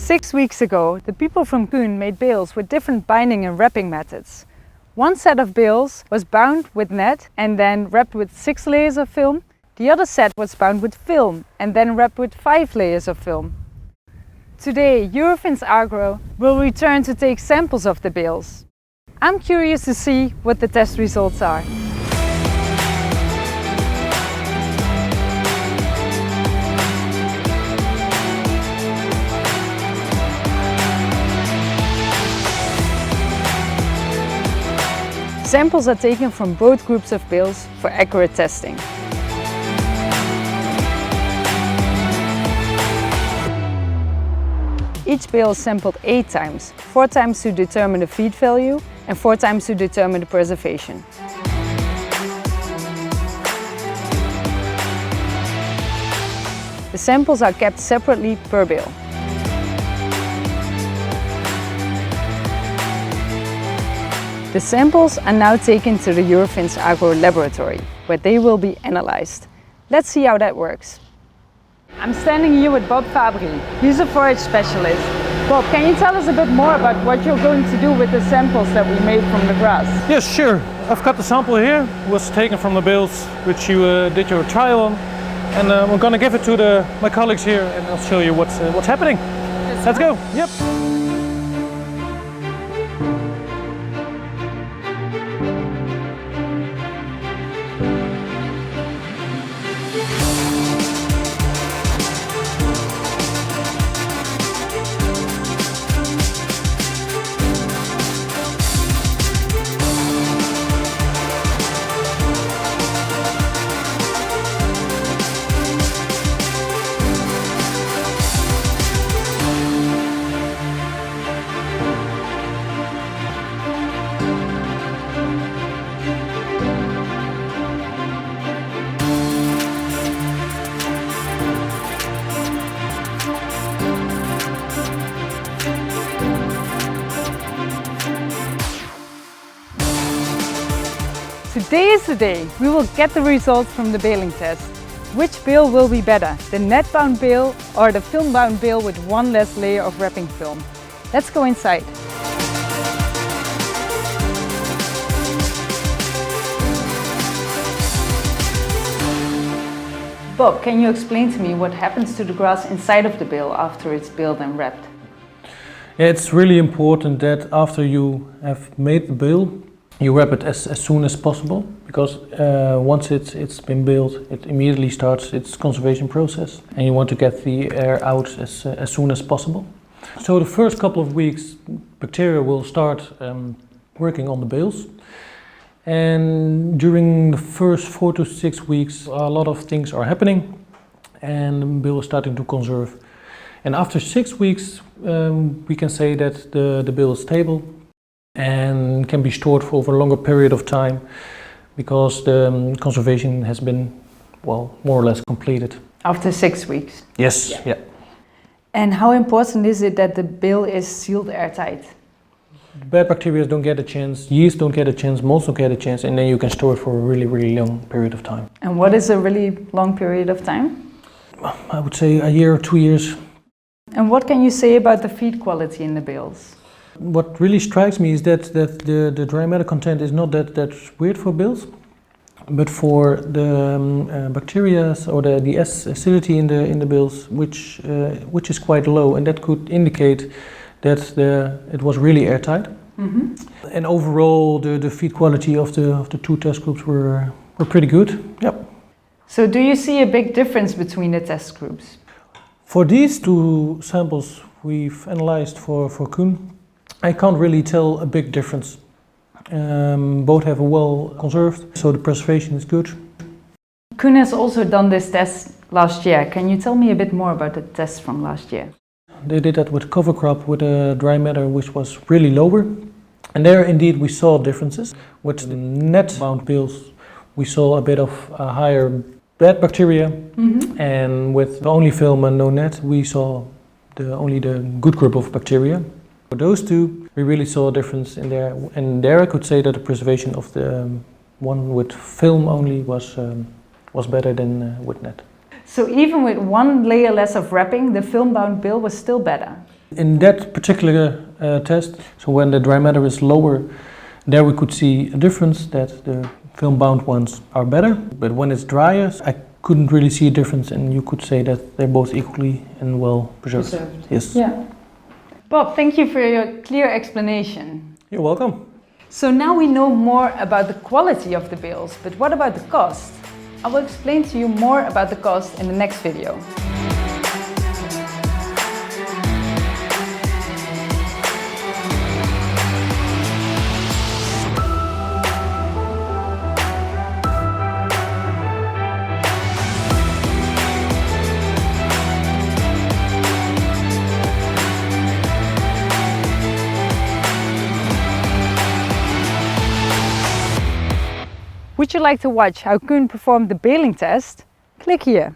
6 weeks ago, the people from KUHN made bales with different binding and wrapping methods. One set of bales was bound with net and then wrapped with 6 layers of film. The other set was bound with film and then wrapped with 5 layers of film. Today, Eurofins Agro will return to take samples of the bales. I'm curious to see what the test results are. Samples are taken from both groups of bales for accurate testing. Each bale is sampled 8 times, 4 times to determine the feed value and 4 times to determine the preservation. The samples are kept separately per bale. The samples are now taken to the Eurofins Agrolaboratory, where they will be analyzed. Let's see how that works. I'm standing here with Bob Fabry. He's a forage specialist. Bob, can you tell us a bit more about what you're going to do with the samples that we made from the grass? Yes, sure. I've got the sample here. It was taken from the bales which you did your trial on. And we're going to give it to my colleagues here and I'll show you what's happening. Let's go. Yep. Today is the day. We will get the results from the baling test. Which bale will be better, the net-bound bale or the film-bound bale with one less layer of wrapping film? Let's go inside. Bob, can you explain to me what happens to the grass inside of the bale after it's baled and wrapped? Yeah, it's really important that after you have made the bale, you wrap it as soon as possible, because once it's been baled, it immediately starts its conservation process, and you want to get the air out as soon as possible. So the first couple of weeks, bacteria will start working on the bales, and during the first 4 to 6 weeks, a lot of things are happening, and the bale is starting to conserve. And after 6 weeks, we can say that the bale is stable and can be stored for over a longer period of time because the conservation has been, well, more or less completed. After 6 weeks? Yes, yeah. And how important is it that the bale is sealed airtight? Bad bacteria don't get a chance, yeast don't get a chance, molds don't get a chance, and then you can store it for a really, really long period of time. And what is a really long period of time? I would say a year or 2 years. And what can you say about the feed quality in the bales? What really strikes me is that the dry matter content is not that weird for bales, but for the bacteria or the acidity in the bales, which is quite low, and that could indicate that it was really airtight. Mm-hmm. And overall, the feed quality of the 2 test groups were pretty good. Yep. So, do you see a big difference between the test groups? For these 2 samples we've analyzed for KUHN, I can't really tell a big difference. Both have a well conserved, so the preservation is good. KUHN has also done this test last year. Can you tell me a bit more about the test from last year? They did that with cover crop with a dry matter which was really lower. And there indeed we saw differences. With the net-bound bales we saw a bit of a higher bad bacteria. Mm-hmm. And with only film and no net we saw only the good group of bacteria. For those 2, we really saw a difference in there, and there I could say that the preservation of the one with film only was better than with net. So even with 1 layer less of wrapping, the film-bound bale was still better? In that particular test, so when the dry matter is lower, there we could see a difference that the film-bound ones are better. But when it's drier, I couldn't really see a difference, and you could say that they're both equally and well preserved. Yes. Yeah. Bob, thank you for your clear explanation. You're welcome. So now we know more about the quality of the bales, but what about the cost? I will explain to you more about the cost in the next video. Would you like to watch how KUHN performed the baling test? Click here.